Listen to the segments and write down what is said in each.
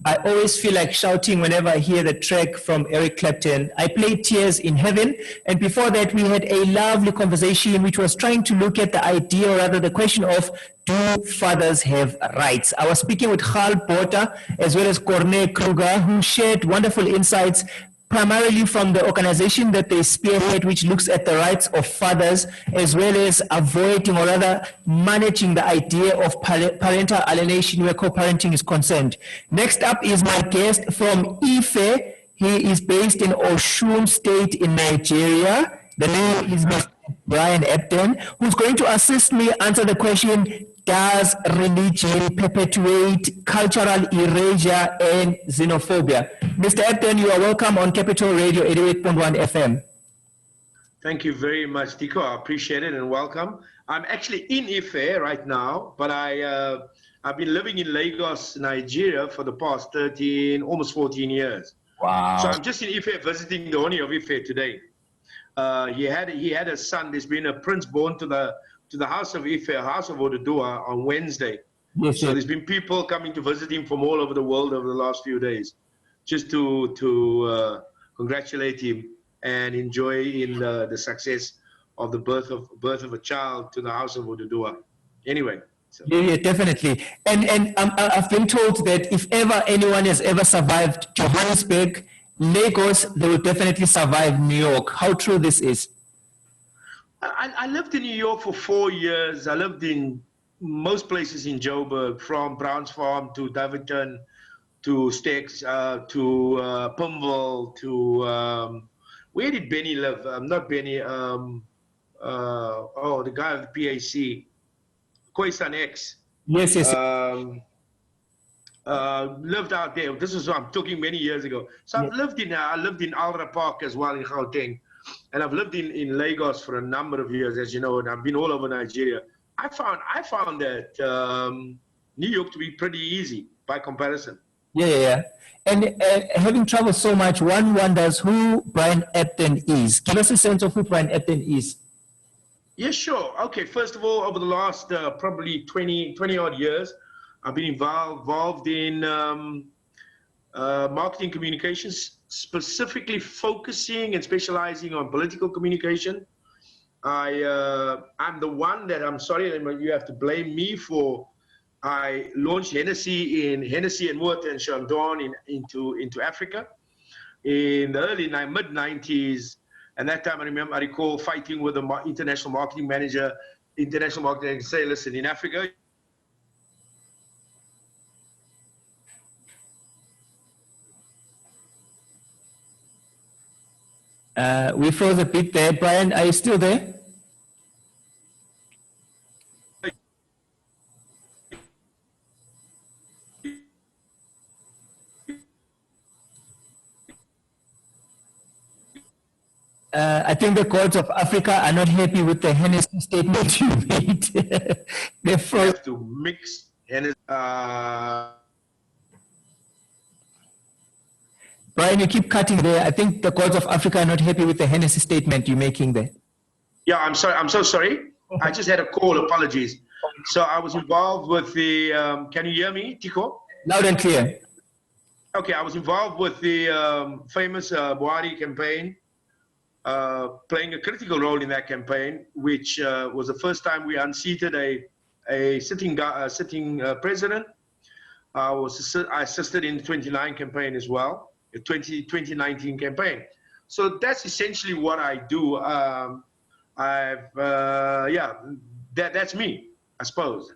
I always feel like shouting whenever I hear the track from Eric Clapton. I played Tears in Heaven, and before that we had a lovely conversation which was trying to look at the idea, or rather the question of, do fathers have rights? I was speaking with Carl Botha as well as Corne Kruger, who shared wonderful insights primarily from the organization that they spearhead, which looks at the rights of fathers, as well as avoiding, or rather managing, the idea of parental alienation where co-parenting is concerned. Next up is my guest from Ife. He is based in Osun State in Nigeria. The name is Mr. Brian Epton, who's going to assist me answer the question, does religion perpetuate cultural erasure and xenophobia? Mr. Epton, you are welcome on Capital Radio 88.1 FM. Thank you very much, Tico. I appreciate it and welcome. I'm actually in Ife right now, but I've been living in Lagos, Nigeria for the past 13, almost 14 years. Wow. So I'm just in Ife visiting the Oni of Ife today. He had a son. There's been a prince born to the house of Ife, house of Oduduwa, on Wednesday. Yes, so there's been people coming to visit him from all over the world over the last few days, just to congratulate him and enjoy in the success of the birth of a child to the house of Oduduwa. Anyway. So. Yeah, definitely. And I've been told that if ever anyone has ever survived Johannesburg, Lagos, they will definitely survive New York. How true this is? I lived in New York for 4 years. I lived in most places in Joburg, from Browns Farm to Davidton, to Stax, to Pumville, to where did Benny live? Not Benny. The guy of the PAC, Khoisan X. Yes, yes. Lived out there. This is what I'm talking many years ago. So I lived in Alra Park as well in Gauteng. And I've lived in Lagos for a number of years, as you know, and I've been all over Nigeria. I found that New York to be pretty easy by comparison. Yeah. And having traveled so much, one wonders who Brian Epton is. Give us a sense of who Brian Epton is. Yeah, sure. Okay, first of all, over the last probably 20 odd years, I've been involved in marketing communications, specifically focusing and specializing on political communication. I'm the one that, I'm sorry, you have to blame me for. I launched Hennessy and Mohoto and Chandon into Africa in the mid-90s. And that time I recall fighting with the international marketing manager, say, listen, in Africa, we froze a bit there. Brian, are you still there? I think the courts of Africa are not happy with the Hennessy statement you made. They froze. Have to mix Hennessy. Brian, you keep cutting there. I think the courts of Africa are not happy with the Hennessy statement you're making there. Yeah, I'm sorry. I'm so sorry. I just had a call. Apologies. So I was involved with the. Can you hear me, Tico? Loud and clear. Okay, I was involved with the famous Buhari campaign, playing a critical role in that campaign, which was the first time we unseated a sitting president. I assisted in the 29 campaign as well. 2019 campaign. So that's essentially what I do. That's me, I suppose.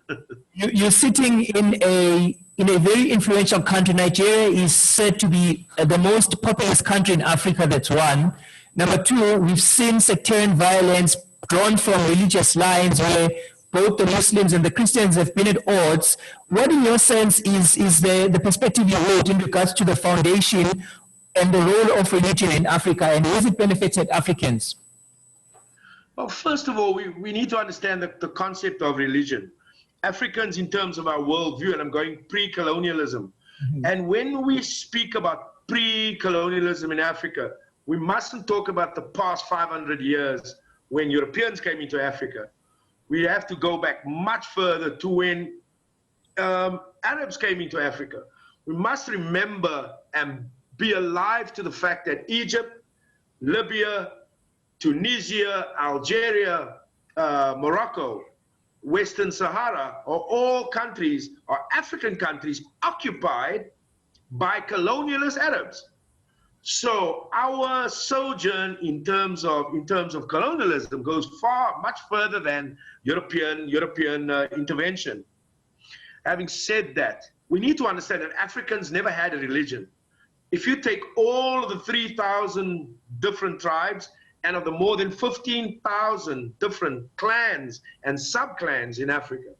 You're sitting in a very influential country. Nigeria is said to be the most populous country in Africa. That's one. Number two, we've seen sectarian violence drawn from religious lines where both the Muslims and the Christians have been at odds. What, in your sense, is the perspective you hold in regards to the foundation and the role of religion in Africa, and how has it benefited Africans? Well, first of all, we need to understand the concept of religion. Africans, in terms of our worldview, and I'm going pre-colonialism. Mm-hmm. And when we speak about pre-colonialism in Africa, we mustn't talk about the past 500 years when Europeans came into Africa. We have to go back much further to when Arabs came into Africa. we must remember and be alive to the fact that Egypt, Libya, Tunisia, Algeria, Morocco, Western Sahara are all countries, are African countries occupied by colonialist Arabs. So our sojourn in terms of colonialism goes much further than European intervention. Having said that, we need to understand that Africans never had a religion. If you take all of the 3,000 different tribes and of the more than 15,000 different clans and sub-clans in Africa,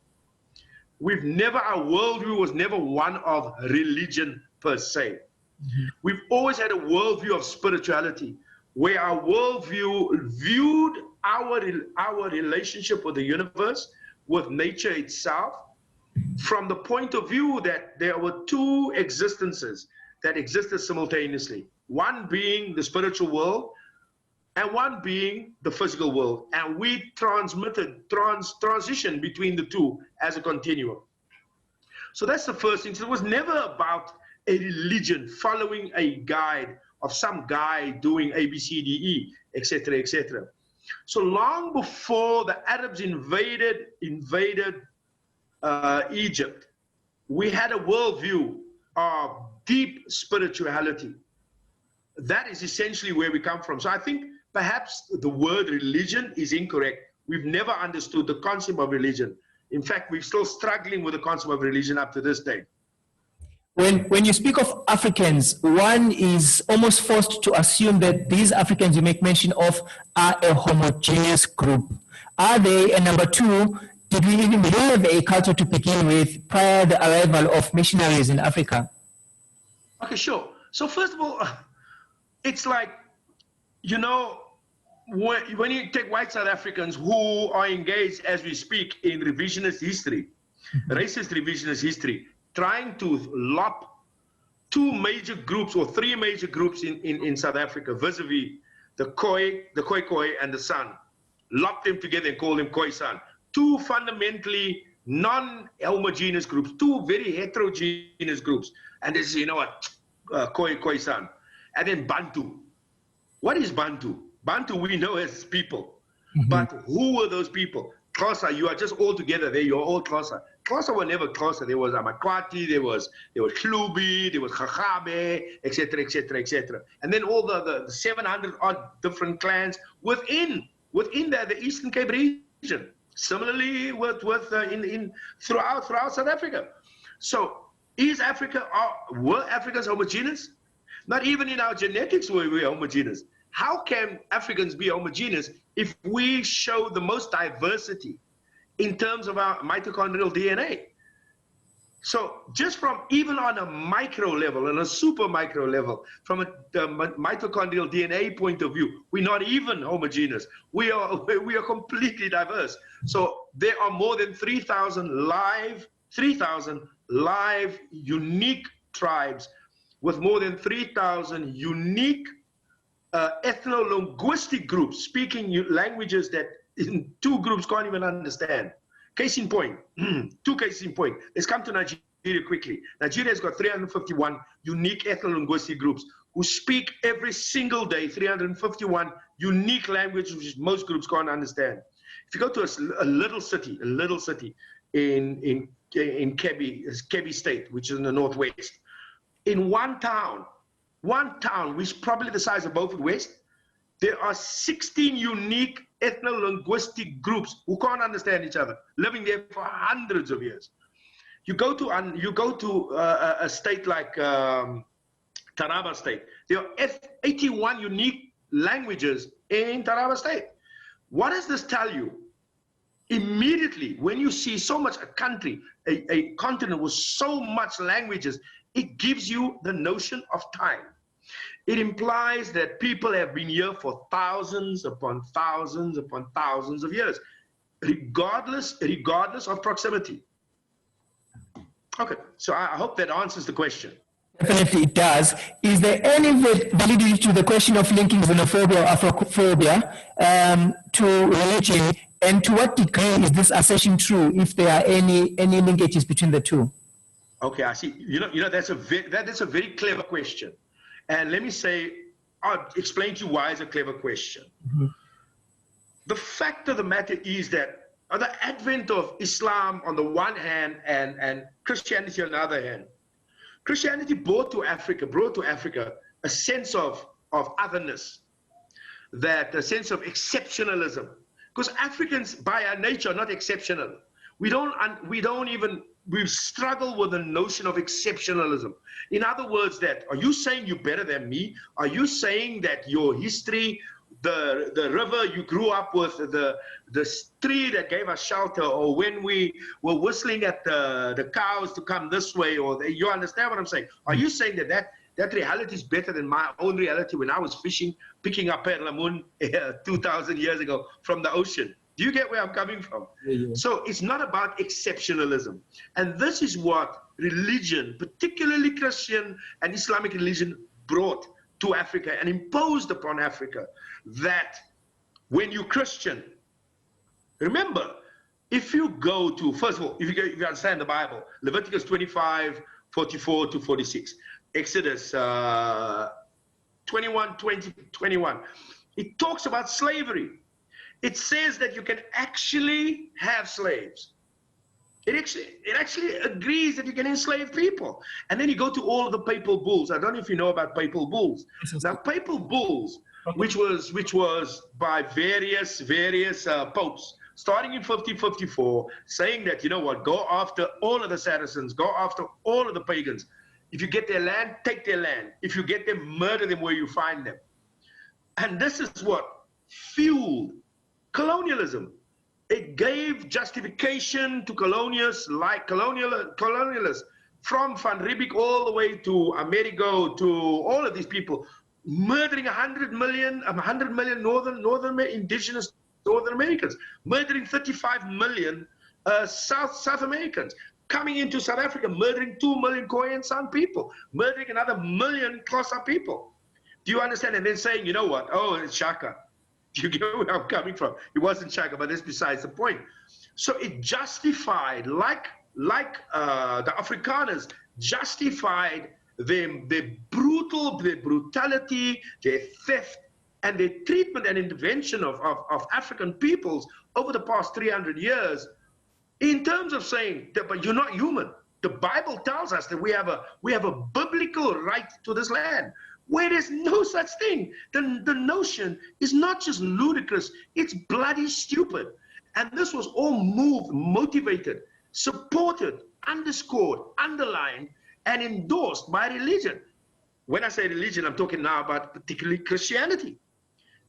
our worldview was never one of religion per se. We've always had a worldview of spirituality, where our worldview viewed our relationship with the universe, with nature itself, from the point of view that there were two existences that existed simultaneously, one being the spiritual world and one being the physical world. And we transitioned between the two as a continuum. So that's the first thing. So it was never about a religion following a guide of some guy doing A, B, C, D, E, etc., etc. So long before the Arabs invaded Egypt, we had a worldview of deep spirituality. That is essentially where we come from. So I think perhaps the word religion is incorrect. We've never understood the concept of religion. In fact, we're still struggling with the concept of religion up to this day. When you speak of Africans, one is almost forced to assume that these Africans you make mention of are a homogeneous group. Are they? And number two, did we even have a culture to begin with prior to the arrival of missionaries in Africa? Okay, sure. So first of all, it's like, you know, when you take white South Africans who are engaged as we speak in revisionist history, racist revisionist history, trying to lop two major groups or three major groups in South Africa vis-a-vis the Khoi and the San, lop them together and call them Khoi-San. Two fundamentally non-homogeneous groups, two very heterogeneous groups. And this is, you know what, Khoi-San. And then Bantu. What is Bantu? Bantu we know as people. But who were those people? Xhosa, you are just all together there, you're all Xhosa. Xhosa were never Xhosa. There was Amakwati, there was Hlubi, there was Khakhabe, etc., etc., etc. And then all the 700 odd different clans within the Eastern Cape region. Similarly throughout South Africa. So were Africans homogeneous? Not even in our genetics were we homogeneous. How can Africans be homogeneous if we show the most diversity in terms of our mitochondrial DNA? So just from even on a micro level and a super micro level, from a mitochondrial DNA point of view, we're not even homogeneous. We are completely diverse. So there are more than 3,000 live unique tribes with more than 3,000 unique ethno-linguistic groups speaking languages that two groups can't even understand. Case in point, two cases in point. Let's come to Nigeria quickly. Nigeria has got 351 unique ethno-linguistic groups who speak every single day 351 unique languages which most groups can't understand. If you go to a little city in Kebbi State, which is in the northwest, in one town, which is probably the size of Beaufort West, there are 16 unique ethno-linguistic groups who can't understand each other, living there for hundreds of years. You go to a state like Taraba State. There are 81 unique languages in Taraba State. What does this tell you? Immediately, when you see so much a country, a continent with so much languages, it gives you the notion of time. It implies that people have been here for thousands upon thousands upon thousands of years, regardless of proximity. Okay, so I hope that answers the question. Definitely it does. Is there any validity to the question of linking xenophobia or Afrophobia to religion, and to what degree is this assertion true, if there are any linkages between the two? Okay, I see. That's a very clever question, and let me say, I'll explain to you why it's a clever question. The fact of the matter is that the advent of Islam on the one hand and Christianity on the other hand, Christianity brought to Africa a sense of otherness, that a sense of exceptionalism, because Africans by our nature are not exceptional. We struggle with the notion of exceptionalism. In other words, that are you saying you're better than me? Are you saying that your history, the river you grew up with, the tree that gave us shelter, or when we were whistling at the cows to come this way, or you understand what I'm saying? Are you saying that reality is better than my own reality when I was fishing, picking up perlamoon 2,000 years ago from the ocean? Do you get where I'm coming from? Yeah. So it's not about exceptionalism. And this is what religion, particularly Christian and Islamic religion, brought to Africa and imposed upon Africa, that when you're Christian, remember, if you go to, first of all, if you understand the Bible, Leviticus 25, 44 to 46, Exodus 21, 20, 21, it talks about slavery. It says that you can actually have slaves. It actually agrees that you can enslave people. And then you go to all of the papal bulls. I don't know if you know about papal bulls. Now, papal bulls, which was by various popes, starting in 1554, saying that, you know what, go after all of the Saracens, go after all of the pagans. If you get their land, take their land. If you get them, murder them where you find them. And this is what fueled colonialism. It gave justification to colonialists from Van Riebeeck all the way to Amerigo, to all of these people, murdering 100 million indigenous Northern Americans, murdering 35 million South Americans, coming into South Africa, murdering 2 million Khoi and San people, murdering another 1 million Xhosa people. Do you understand? And then saying, you know what? Oh, it's Shaka. You get where I'm coming from. It wasn't Shaka, but that's besides the point. So it justified, like the Afrikaners justified their brutality, their theft, and their treatment and intervention of African peoples over the past 300 years, in terms of saying that, but you're not human. The Bible tells us that we have a biblical right to this land, where there's no such thing. The notion is not just ludicrous, it's bloody stupid. And this was all motivated, supported, underscored, underlined, and endorsed by religion. When I say religion, I'm talking now about particularly Christianity.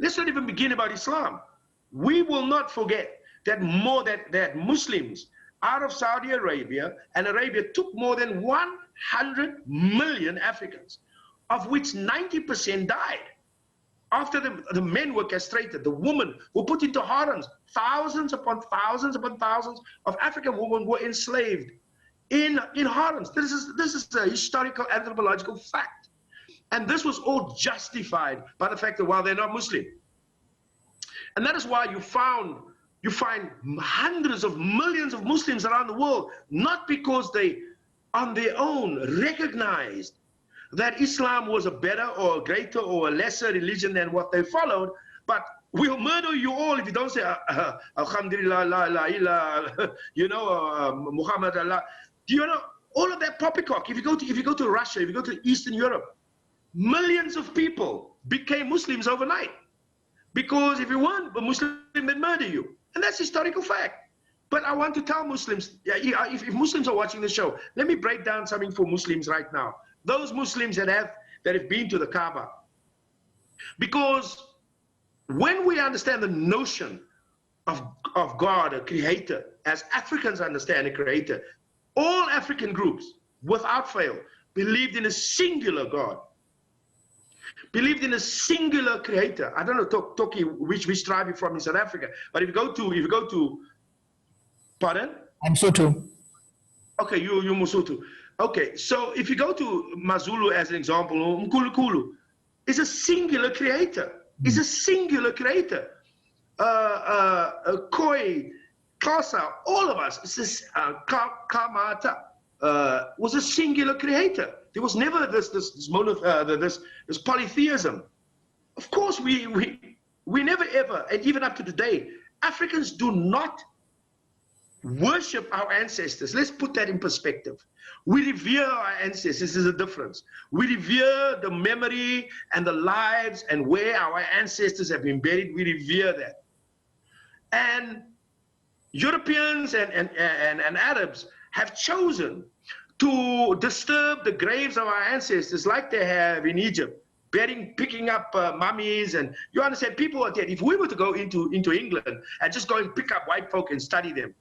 Let's not even begin about Islam. We will not forget that that Muslims out of Saudi Arabia and Arabia took more than 100 million Africans, of which 90% died. After the men were castrated, the women were put into harems. Thousands upon thousands upon thousands of African women were enslaved in harems. This is a historical anthropological fact. And this was all justified by the fact that, well, they're not Muslim. And that is why you find hundreds of millions of Muslims around the world, not because they on their own recognized that Islam was a better or a greater or a lesser religion than what they followed, but we'll murder you all if you don't say Alhamdulillah, la ilaha, Muhammad Allah. Do you know all of that poppycock? If you go to Russia, if you go to Eastern Europe, millions of people became Muslims overnight, because if you weren't a Muslim, they'd murder you, and that's historical fact. But I want to tell Muslims, if Muslims are watching the show, let me break down something for Muslims right now. Those Muslims that have been to the Kaaba. Because when we understand the notion of God, a creator, as Africans understand a creator, all African groups, without fail, believed in a singular God, believed in a singular creator. I don't know, Toki, which tribe you're from in South Africa, but if you go to, pardon? I'm Sotho. Okay, you're Mosotho. Okay, so if you go to Mazulu as an example, Mkulukulu is a singular creator. Is a singular creator. Khoi, Xhosa, all of us. It's this Kamata. was a singular creator. There was never this polytheism. Of course, we never ever, and even up to today, Africans do not worship our ancestors. Let's put that in perspective. We revere our ancestors. This is a difference. We revere the memory and the lives and where our ancestors have been buried. We revere that. And Europeans and Arabs have chosen to disturb the graves of our ancestors like they have in Egypt, picking up mummies, and you understand, people are dead. If we were to go into England and just go and pick up white folk and study them,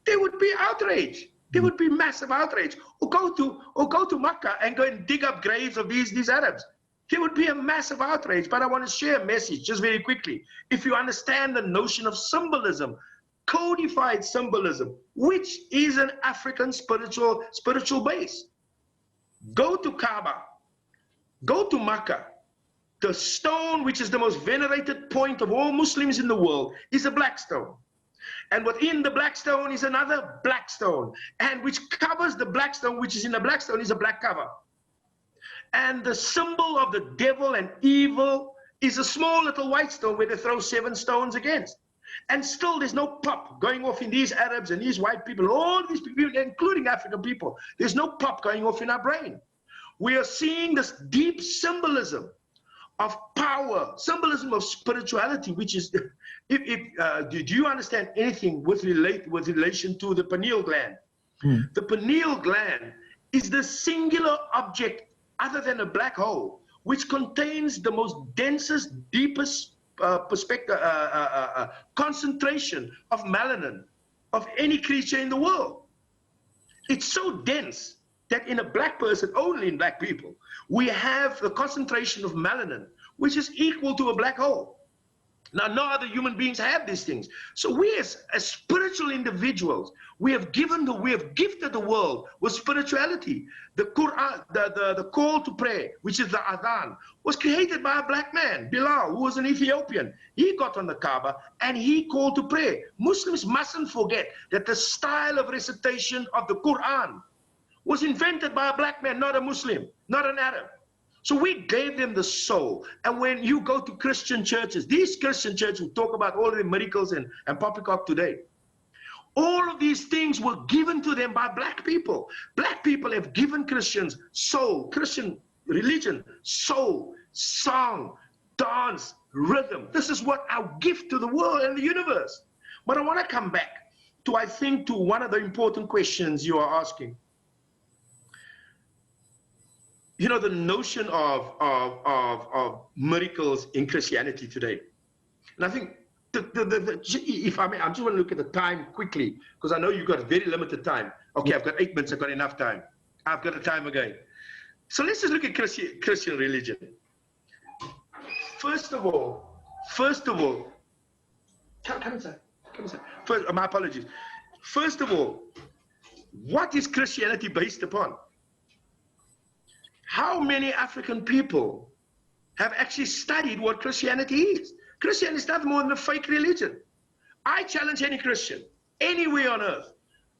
there would be outrage. There would be massive outrage. Or go to Makkah and go and dig up graves of these Arabs. There would be a massive outrage. But I want to share a message just very quickly. If you understand the notion of symbolism, codified symbolism, which is an African spiritual base, go to Kaaba, go to Makkah. The stone, which is the most venerated point of all Muslims in the world, is a black stone. And within the black stone is another black stone, and which covers the black stone, which is in the black stone, is a black cover. And the symbol of the devil and evil is a small little white stone where they throw 7 stones against. And still there's no pop going off in these Arabs and these white people, all these people, including African people. There's no pop going off in our brain. We are seeing this deep symbolism of power, symbolism of spirituality, which is, do you understand anything with relation to the pineal gland? The pineal gland is the singular object other than a black hole, which contains the most densest, deepest concentration of melanin of any creature in the world. It's so dense that in a black person, only in black people, we have the concentration of melanin, which is equal to a black hole. Now, no other human beings have these things. So we as spiritual individuals, we have gifted the world with spirituality. The Quran, the call to pray, which is the adhan, was created by a black man, Bilal, who was an Ethiopian. He got on the Kaaba and he called to pray. Muslims mustn't forget that the style of recitation of the Quran was invented by a black man, not a Muslim, not an Arab. So we gave them the soul. And when you go to Christian churches, these Christian churches will talk about all of the miracles and poppycock today. All of these things were given to them by black people. Black people have given Christians soul, Christian religion, soul, song, dance, rhythm. This is what our gift to the world and the universe. But I want to come back to, I think, to one of the important questions you are asking. You know, the notion of miracles in Christianity today. And I think, if I may, I just want to look at the time quickly, because I know you've got very limited time. Okay, I've got 8 minutes, I've got enough time. I've got a time again. So let's just look at Christian religion. First of all, come inside. First, my apologies. First of all, what is Christianity based upon? How many African people have actually studied what Christianity is? Christianity is nothing more than a fake religion. I challenge any Christian, anywhere on earth.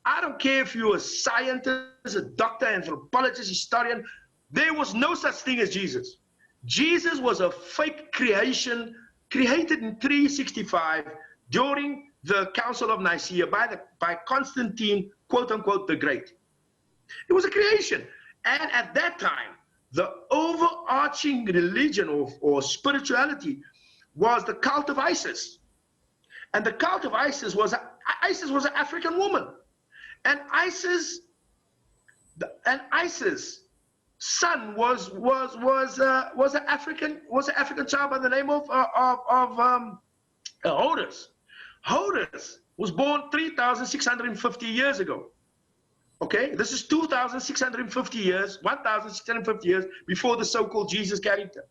I don't care if you're a scientist, a doctor, anthropologist, historian. There was no such thing as Jesus. Jesus was a fake creation, created in 365 during the Council of Nicaea by Constantine, quote unquote, the Great. It was a creation. And at that time, the overarching religion or spirituality was the cult of Isis. And the cult of Isis was an African woman. And Isis' son was an African child by the name of Horus. Horus was born 3,650 years ago. Okay, this is 2,650 years, 1,650 years before the so-called Jesus character.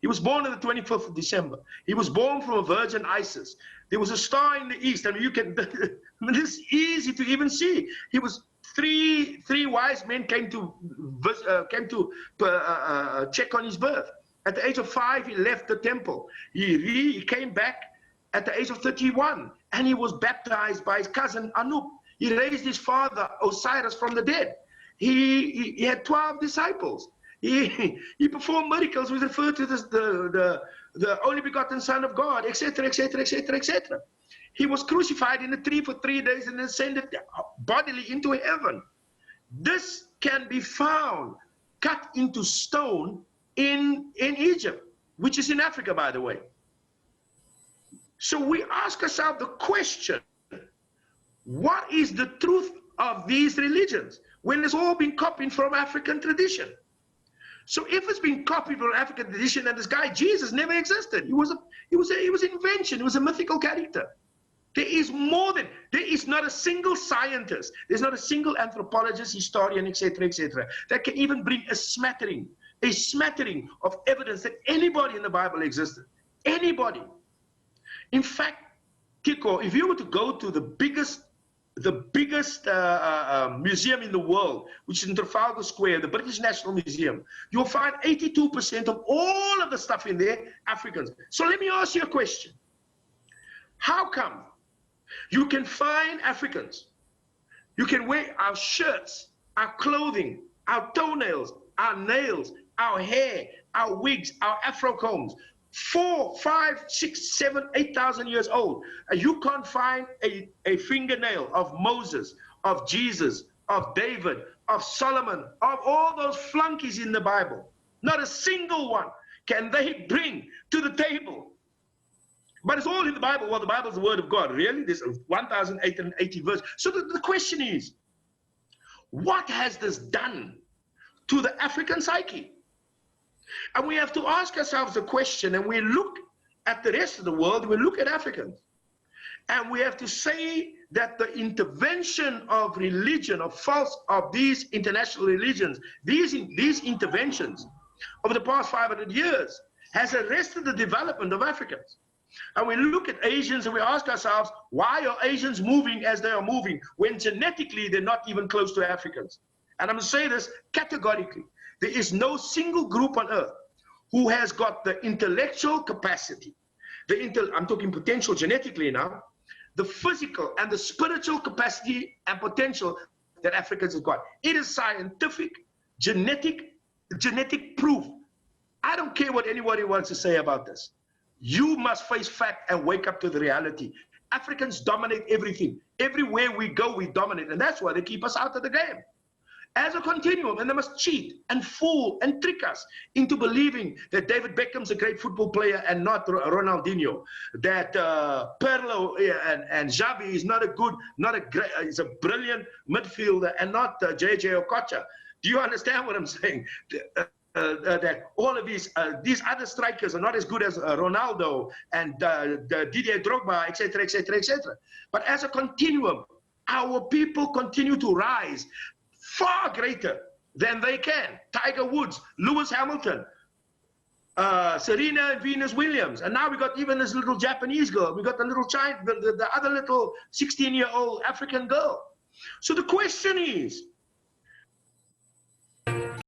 He was born on the 25th of December. He was born from a virgin Isis. There was a star in the east. I mean, you can, this is easy to even see. He was three wise men came to check on his birth. At the age of 5, he left the temple. He came back at the age of 31, and he was baptized by his cousin Anup. He raised his father Osiris from the dead. He had 12 disciples. He performed miracles. We refer to this, the only begotten Son of God, etc., etc., etc., etc. He was crucified in a tree for 3 days and ascended bodily into heaven. This can be found cut into stone in Egypt, which is in Africa, by the way. So we ask ourselves the question, what is the truth of these religions when it's all been copied from African tradition? So if it's been copied from African tradition, and this guy Jesus never existed, he was an invention, he was a mythical character. There is more than, there is not a single scientist, there's not a single anthropologist, historian, etc., etc., that can even bring a smattering of evidence that anybody in the Bible existed. Anybody. In fact, Kiko, if you were to go to the biggest museum in the world, which is in Trafalgar Square, the British National Museum, you'll find 82% of all of the stuff in there, Africans. So let me ask you a question. How come you can find Africans, you can wear our shirts, our clothing, our toenails, our nails, our hair, our wigs, our afro combs, 4, 5, 6, 7, 8,000 years old. You can't find a fingernail of Moses, of Jesus, of David, of Solomon, of all those flunkies in the Bible. Not a single one can they bring to the table. But it's all in the Bible. Well, the Bible is the word of God. Really? There's 1,880 verses. So the question is, what has this done to the African psyche? And we have to ask ourselves the question, and we look at the rest of the world, we look at Africans, and we have to say that the intervention of religion, of these international religions, these interventions over the past 500 years has arrested the development of Africans. And we look at Asians and we ask ourselves, why are Asians moving as they are moving when genetically they're not even close to Africans? And I'm going to say this categorically. There is no single group on earth who has got the intellectual capacity, I'm talking potential genetically now, the physical and the spiritual capacity and potential that Africans have got. It is scientific, genetic proof. I don't care what anybody wants to say about this. You must face fact and wake up to the reality. Africans dominate everything. Everywhere we go, we dominate. And that's why they keep us out of the game. As a continuum, and they must cheat and fool and trick us into believing that David Beckham's a great football player and not Ronaldinho. That Pirlo and Xavi is is a brilliant midfielder and not JJ Okocha. Do you understand what I'm saying? That all of these other strikers are not as good as Ronaldo and Didier Drogba, etc., etc., etc. But as a continuum, our people continue to rise far greater than they can. Tiger Woods, Lewis Hamilton, Serena and Venus Williams, and now we got even this little Japanese girl. We got the little child, the other little 16-year-old African girl. So the question is,